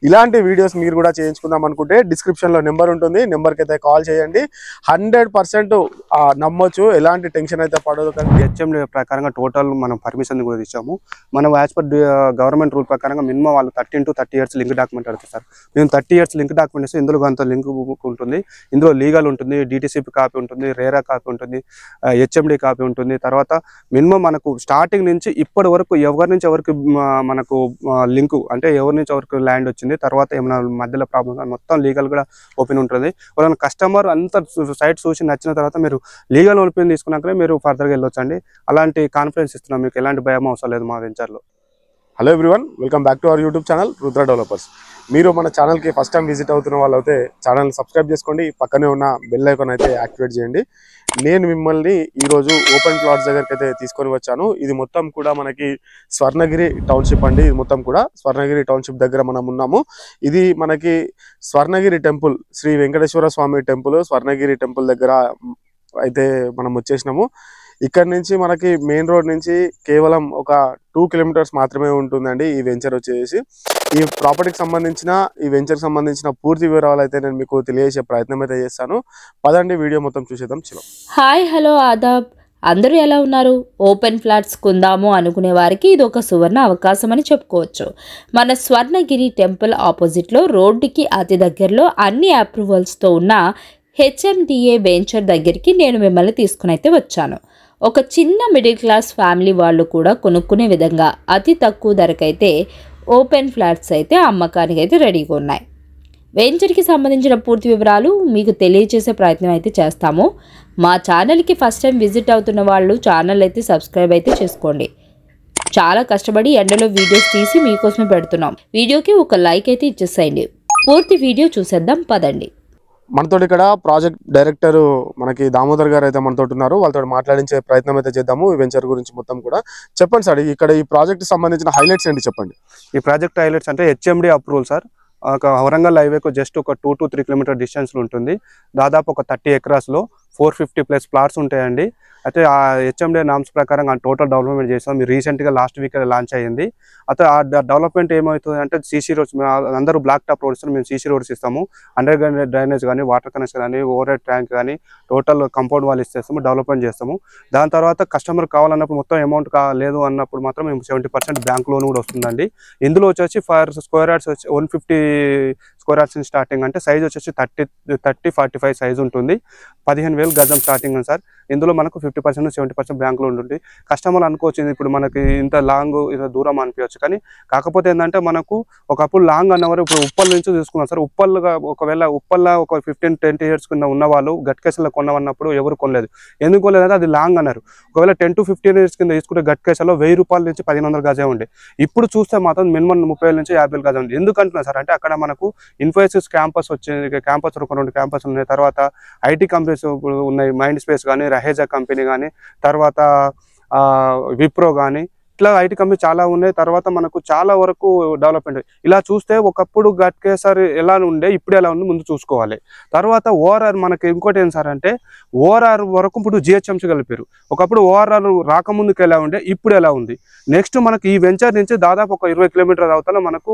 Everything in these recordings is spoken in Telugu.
ఇలాంటి వీడియోస్ మీరు కూడా చేయించుకుందాం అనుకుంటే డిస్క్రిప్షన్ లో నెంబర్ ఉంటుంది, నెంబర్ కి అయితే కాల్ చేయండి. 100% నమ్మొచ్చు, ఎలాంటి టెన్షన్ అయితే పడదు. హెచ్ఎండి ప్రకారంగా టోటల్ మనం పర్మిషన్ కూడా ఇచ్చాము. మనం యాజ్ పర్ గవర్నమెంట్ రూల్ ప్రకారంగా మినిమం వాళ్ళు 13 to 30 years లింక్ డాక్యుమెంట్ అడుగుతారు సార్. మేము 30 years లింక్ డాక్యుమెంట్ ఇస్తే ఇందులో కొంత లింక్ బుక్ ఉంటుంది, ఇందులో లీగల్ ఉంటుంది, డిటిసిపి కాపీ ఉంటుంది, రేరా కాపీ ఉంటుంది, హెచ్ఎండి కాపీ ఉంటుంది. తర్వాత మినిమం మనకు స్టార్టింగ్ నుంచి ఇప్పటి వరకు ఎవరి నుంచి ఎవరికి మనకు లింకు అంటే ఎవరి నుంచి ఎవరికి ల్యాండ్ వచ్చింది, తర్వాత ఏమైనా మధ్యలో ప్రాబ్లమ్ మొత్తం లీగల్ కూడా ఓపెన్ ఉంటుంది. వాళ్ళని కస్టమర్ అంతా సైట్ చూసి నచ్చిన తర్వాత మీరు లీగల్ ఓపెన్ తీసుకున్నాకనే మీరు ఫర్దర్గా వెళ్ళొచ్చండి. అలాంటి కాన్ఫిడెన్స్ ఇస్తున్నాం, మీకు ఎలాంటి భయం అవసరం లేదు మా వెంచర్లో. Hello everyone, welcome back to our YouTube channel Rudra developers. మీరు మన ఛానల్కి ఫస్ట్ టైం విజిట్ అవుతున్న వాళ్ళు అయితే ఛానల్ సబ్స్క్రైబ్ చేసుకోండి, పక్కనే ఉన్న బెల్ ఐకాన్ అయితే యాక్టివేట్ చేయండి. నేను మిమ్మల్ని ఈరోజు ఓపెన్ ప్లాట్స్ దగ్గరికి అయితే తీసుకొని వచ్చాను. ఇది మొత్తం కూడా మనకి స్వర్ణగిరి టౌన్షిప్ అండి. ఇది మొత్తం కూడా స్వర్ణగిరి టౌన్షిప్ దగ్గర మనం ఉన్నాము. ఇది మనకి స్వర్ణగిరి టెంపుల్, శ్రీ వెంకటేశ్వర స్వామి టెంపుల్, స్వర్ణగిరి టెంపుల్ దగ్గర అయితే మనం వచ్చేసినాము. ఇక్కడ నుంచి మనకి మెయిన్ రోడ్ నుంచి కేవలం ఒక 2 kilometers మాత్రమే ఉంటుందండి ఈ వెంచర్ వచ్చేసి. ఈ ప్రాపర్టీకి సంబంధించిన, ఈ వెంచర్కి సంబంధించిన పూర్తి వివరాలు అయితే నేను మీకు తెలియజేసే ప్రయత్నం అయితే చేస్తాను. పదండి వీడియో మొత్తం చూసేద్దాం. చలో. హాయ్, హలో, ఆదాబ్. అందరూ ఎలా ఉన్నారు? ఓపెన్ ఫ్లాట్స్ కొందాము అనుకునే వారికి ఇది ఒక సువర్ణ అవకాశం అని చెప్పుకోవచ్చు. మన స్వర్ణగిరి టెంపుల్ ఆపోజిట్లో రోడ్డుకి అతి దగ్గరలో అన్ని అప్రూవల్స్తో ఉన్న హెచ్ఎండిఏ వెంచర్ దగ్గరికి నేను మిమ్మల్ని తీసుకుని అయితే వచ్చాను. ఒక చిన్న మిడిల్ క్లాస్ ఫ్యామిలీ వాళ్ళు కూడా కొనుక్కునే విధంగా అతి తక్కువ ధరకైతే ఓపెన్ ఫ్లాట్స్ అయితే అమ్మకానికి అయితే రెడీగా ఉన్నాయి. వెంచర్కి సంబంధించిన పూర్తి వివరాలు మీకు తెలియజేసే ప్రయత్నం అయితే చేస్తాము. మా ఛానల్కి ఫస్ట్ టైం విజిట్ అవుతున్న వాళ్ళు ఛానల్ అయితే సబ్స్క్రైబ్ అయితే చేసుకోండి. చాలా కష్టపడి ఎండలో వీడియోస్ తీసి మీకోసమే పెడుతున్నాం. వీడియోకి ఒక లైక్ అయితే ఇచ్చేసేయండి. పూర్తి వీడియో చూసేద్దాం, పదండి. మనతో ఇక్కడ ప్రాజెక్ట్ డైరెక్టర్ మనకి దామోదర్ గారు అయితే మనతో ఉన్నారు. వాళ్ళతో మాట్లాడించే ప్రయత్నం అయితే చేద్దాము ఈ వెంచర్ గురించి మొత్తం కూడా. చెప్పండి సార్, ఇక్కడ ఈ ప్రాజెక్ట్ సంబంధించిన హైలైట్స్ ఏంటి చెప్పండి. ఈ ప్రాజెక్ట్ హైలైట్స్ అంటే హెచ్ఎండి అప్రూవల్ సార్. ఒక వరంగల్ హైవేకు జస్ట్ ఒక 2 to 3 kilometer డిస్టెన్స్లో ఉంటుంది. దాదాపు ఒక 30 acres 450+ ప్లాట్స్ ఉంటాయండి. అయితే ఆ హెచ్ఎండి నామ్స్ ప్రకారం టోటల్ డెవలప్మెంట్ చేస్తాం. మీరు రీసెంట్గా లాస్ట్ వీక్ లాంచ్ అయ్యింది. అయితే ఆ డెవలప్మెంట్ ఏమవుతుంది అంటే సీసీ రోడ్స్, అందరూ బ్లాక్ టాప్ రోడ్స్, మేము సీసీ రోడ్స్ ఇస్తాము. అండర్ గ్రౌండ్ డ్రైనేజ్ కానీ, వాటర్ కనెక్షన్ కానీ, ఓవర్ హెడ్ ట్యాంక్ కానీ టోటల్ కంపౌండ్ వాల్ ఇస్తాము, డెవలప్మెంట్ చేస్తాము. దాని తర్వాత కస్టమర్ కావాలన్నప్పుడు మొత్తం అమౌంట్ లేదు అన్నప్పుడు మాత్రం మేము 70% బ్యాంక్ లోన్ కూడా వస్తుందండి. ఇందులో వచ్చేసి ఫర్ స్క్వేర్ యార్డ్స్ వచ్చి 150 square yards స్టార్టింగ్, అంటే సైజ్ వచ్చేసి 30-45 సైజ్ ఉంటుంది. 15,000 గజం స్టార్టింగ్ సార్. ఇందులో మనకు 50% 70% బ్యాంకులో ఉంటుంది. కస్టమర్లు అనుకోవచ్చు ఇప్పుడు మనకి ఇంత లాంగ్ ఇంత దూరం అనిపించవచ్చు, కానీ కాకపోతే ఏంటంటే మనకు ఒకప్పుడు లాంగ్ అన్నవారు ఇప్పుడు ఉప్పల్ నుంచి తీసుకున్నాం సార్. ఉప్పల్గా ఒకవేళ ఉప్పల్లో ఒక 15-20 years కింద ఉన్న వాళ్ళు గట్కేసలో కొన్నవన్నప్పుడు ఎవరు కొనలేదు. ఎందుకు కొనలేదంటే అది లాంగ్ అన్నారు. ఒకవేళ 10 to 15 years కింద తీసుకుంటే గట్కేసలో 1,000 రూపాయల నుంచి 1,500 గజే ఉండే. ఇప్పుడు చూస్తే మాత్రం మినిమం 30,000 నుంచి 50,000 గజం ఉంది. ఎందుకంటున్నా సార్ అంటే అక్కడ మనకు ఇన్ఫోసిస్ క్యాంపస్ వచ్చింది, క్యాంపస్ ఒక 2 క్యాంపస్ ఉన్నాయి. తర్వాత ఐటీ కంపెనీస్ ఉన్నాయి, మైండ్ స్పేస్ కానీ, రహేజా కంపెనీ కానీ, తర్వాత విప్రో కానీ, ఇట్లా ఐటీ కంపెనీ చాలా ఉన్నాయి. తర్వాత మనకు చాలా వరకు డెవలప్మెంట్. ఇలా చూస్తే ఒకప్పుడు గట్కేసర్ ఎలా ఉండే, ఇప్పుడు ఎలా ఉంది ముందు చూసుకోవాలి. తర్వాత ఓఆర్ఆర్ మనకి ఇంకోటి ఏం సార్ అంటే ఓఆర్ఆర్ వరకు ఇప్పుడు జిహెచ్ఎంసీ కలిపారు. ఒకప్పుడు ఓఆర్ఆర్ రాకముందుకు ఎలా ఉండే, ఇప్పుడు ఎలా ఉంది. నెక్స్ట్ మనకి ఈ వెంచర్ నుంచి దాదాపు ఒక 20 kilometers అవతల మనకు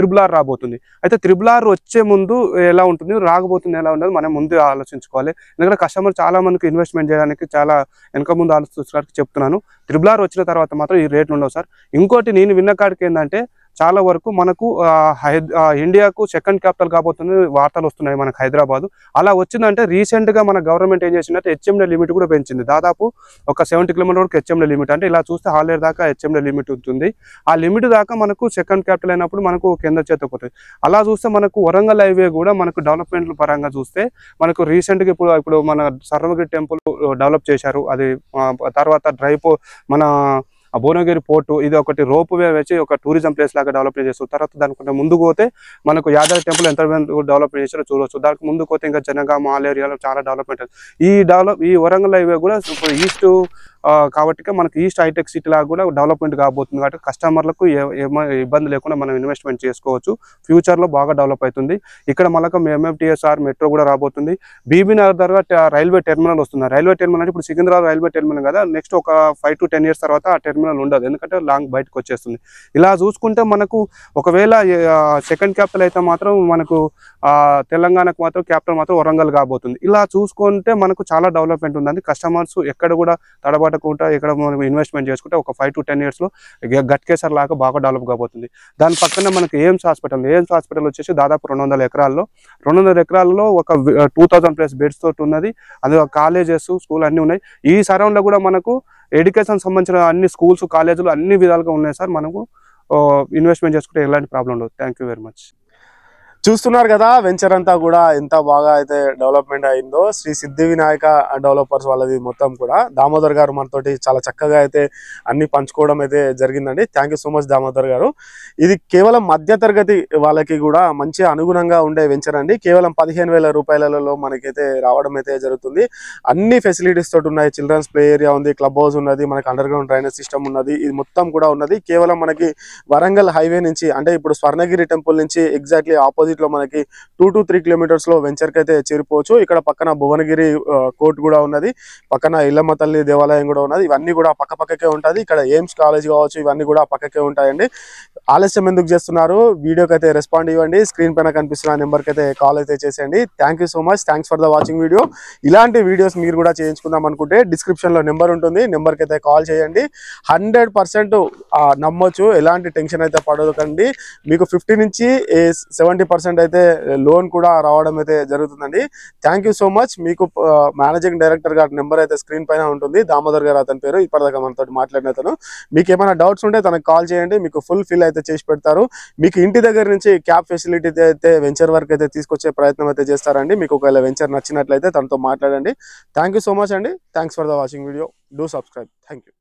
RRR రాబోతుంది. అయితే RRR వచ్చే ముందు ఎలా ఉంటుంది, రాకపోతుంది ఎలా ఉండదు మనం ముందు ఆలోచించుకోవాలి. ఎందుకంటే కస్టమర్ చాలా మందికి ఇన్వెస్ట్మెంట్ చేయడానికి చాలా వెనక ముందు ఆలోచించడానికి చెప్తున్నాను. RRR వచ్చిన తర్వాత మాత్రం ఈ రేట్లు ఉండవు సార్. ఇంకోటి నేను విన్న కాడికి ఏంటంటే చాలా వరకు మనకు ఇండియాకు సెకండ్ క్యాపిటల్ కాబోతుంది వార్తలు వస్తున్నాయి మనకు హైదరాబాద్. అలా వచ్చిందంటే రీసెంట్గా మన గవర్నమెంట్ ఏం చేసిందంటే హెచ్ఎండి లిమిట్ కూడా పెంచింది. దాదాపు ఒక 70 kilometers వరకు హెచ్ఎండి లిమిట్, అంటే ఇలా చూస్తే హాలేరు దాకా హెచ్ఎండి లిమిట్ ఉంటుంది. ఆ లిమిట్ దాకా మనకు సెకండ్ క్యాపిటల్ అయినప్పుడు మనకు కింద చేతపోతుంది. అలా చూస్తే మనకు వరంగల్ హైవే కూడా మనకు డెవలప్మెంట్ పరంగా చూస్తే మనకు రీసెంట్గా ఇప్పుడు మన స్వర్ణగిరి టెంపుల్ డెవలప్ చేశారు. అది తర్వాత మన భువనగిరి పోర్టు, ఇది ఒకటి రోప్ వే వచ్చి ఒక టూరిజం ప్లేస్ లాగా డెవలప్మెంట్ చేస్తారు. తర్వాత దానికంటే ముందుకు పోతే మనకు యాదగిరి టెంపుల్ ఎంత డెవలప్మెంట్ చేశారో చూడవచ్చు. దానికి ముందుకు పోతే ఇంకా జనగామ ఆల్ ఏరియాలో చాలా డెవలప్మెంట్. ఈ వరంగల్ హైవే కూడా ఇప్పుడు ఈస్ట్ కాబట్టి మనకి ఈస్ట్ హైటెక్ సిటీ లాగా కూడా డెవలప్మెంట్ కాబోతుంది. కాబట్టి కస్టమర్లకు ఇబ్బంది లేకుండా మనం ఇన్వెస్ట్మెంట్ చేసుకోవచ్చు. ఫ్యూచర్లో బాగా డెవలప్ అవుతుంది. ఇక్కడ మళ్ళీ ఎంఎఫ్టీఎస్ఆర్ మెట్రో కూడా రాబోతుంది. బీబీ నగర్ దగ్గర రైల్వే టెర్మినల్ వస్తుంది. రైల్వే టెర్మినల్ అంటే ఇప్పుడు సికింద్రాబాద్ రైల్వే టెర్మినల్ కదా, నెక్స్ట్ ఒక 5 to 10 years తర్వాత ఆ టెర్మినల్ ఉండదు, ఎందుకంటే లాంగ్ బయటకు వచ్చేస్తుంది. ఇలా చూసుకుంటే మనకు ఒకవేళ సెకండ్ క్యాపిటల్ అయితే మాత్రం మనకు తెలంగాణకు మాత్రం క్యాపిటల్ మాత్రం వరంగల్ కాబోతుంది. ఇలా చూసుకుంటే మనకు చాలా డెవలప్మెంట్ ఉందండి. కస్టమర్స్ ఎక్కడ కూడా తడబడకుండా ఇక్కడ మనం ఇన్వెస్ట్మెంట్ చేసుకుంటే ఒక 5 to 10 years గట్కేసర్ లాగా బాగా డెవలప్ కాబోతుంది. దాని పక్కన మనకి ఎయిమ్స్ హాస్పిటల్ వచ్చేసి దాదాపు 200 ఎకరాల్లో ఒక 2000+ బెడ్స్ తోటి ఉన్నది. అందులో కాలేజెస్, స్కూల్ అన్నీ ఉన్నాయి. ఈ సరౌండ్ లో కూడా మనకు ఎడ్యుకేషన్ సంబంధించిన అన్ని స్కూల్స్, కాలేజీలు అన్ని విధాలుగా ఉన్నాయి సార్. మనకు ఇన్వెస్ట్మెంట్ చేసుకుంటే ఎలాంటి ప్రాబ్లం ఉండదు. Thank you very much. చూస్తున్నారు కదా వెంచర్ అంతా కూడా ఎంత బాగా అయితే డెవలప్మెంట్ అయిందో. శ్రీ సిద్ధి వినాయక డెవలపర్స్ వాళ్ళది మొత్తం కూడా. దామోదర్ గారు మనతోటి చాలా చక్కగా అయితే అన్ని పంచుకోవడం అయితే జరిగిందండి. Thank you so much Damodar గారు. ఇది కేవలం మధ్యతరగతి వాళ్ళకి కూడా మంచి అనుగుణంగా ఉండే వెంచర్ అండి. కేవలం 15,000 రూపాయలలో మనకైతే రావడం అయితే జరుగుతుంది. అన్ని ఫెసిలిటీస్ తోటి ఉన్నాయి. చిల్డ్రన్స్ ప్లే ఏరియా ఉంది, క్లబ్ హౌస్ ఉన్నది, మనకి అండర్ గ్రౌండ్ డ్రైనేజ్ సిస్టమ్ ఉన్నది. ఇది మొత్తం కూడా ఉన్నది. కేవలం మనకి వరంగల్ హైవే నుంచి, అంటే ఇప్పుడు స్వర్ణగిరి టెంపుల్ నుంచి ఎగ్జాక్ట్లీ ఆపోజిట్ లో మనకి 2 to 3 kilometers లో వెంచర్ కి అయితే చేరిపోవచ్చు. ఇక్కడ పక్కన భువనగిరి కోర్ట్ కూడా ఉన్నది, పక్కన ఇల్లమ్మ తల్లి దేవాలయం కూడా ఉన్నది. ఇవన్నీ కూడా పక్కకే ఉంటుంది. ఇక్కడ ఎయిమ్స్ కాలేజ్ కావచ్చు, ఇవన్నీ కూడా పక్కకే ఉంటాయండి. ఆలస్యం ఎందుకు చేస్తున్నారు? వీడియోకి అయితే రెస్పాండ్ ఇవ్వండి. స్క్రీన్ పైన కనిపిస్తున్న నెంబర్కి అయితే కాల్ అయితే చేసేయండి. Thank you so much. Thanks for the watching video. ఇలాంటి వీడియోస్ మీరు కూడా చేయించుకుందాం అనుకుంటే డిస్క్రిప్షన్ లో నెంబర్ ఉంటుంది, నెంబర్కి అయితే కాల్ చేయండి. 100% నమ్మొచ్చు, ఎలాంటి టెన్షన్ అయితే పడకండి. మీకు 50 నుంచి 70% అయితే లోన్ కూడా రావడం అయితే జరుగుతుందండి. Thank you so much. మీకు మేనేజింగ్ డైరెక్టర్ గారి నెంబర్ అయితే స్క్రీన్ పైన ఉంటుంది. దామోదర్ గారు అతని పేరు. ఇప్పటిదాకా మనతో మాట్లాడిన అతను. మీకు ఏమైనా డౌట్స్ ఉంటే తనకు కాల్ చేయండి. మీకు ఫుల్ ఫిల్ అయితే చేసి పెడతారు. మీకు ఇంటి దగ్గర నుంచి క్యాబ్ ఫెసిలిటీ అయితే వెంచర్ వరకు అయితే తీసుకొచ్చే ప్రయత్నం అయితే చేస్తారండి. మీకు ఒకవేళ వెంచర్ నచ్చినట్లయితే తనతో మాట్లాడండి. థ్యాంక్ యూ సో మచ్ అండి. Thanks for the watching video. Do subscribe. Thank you.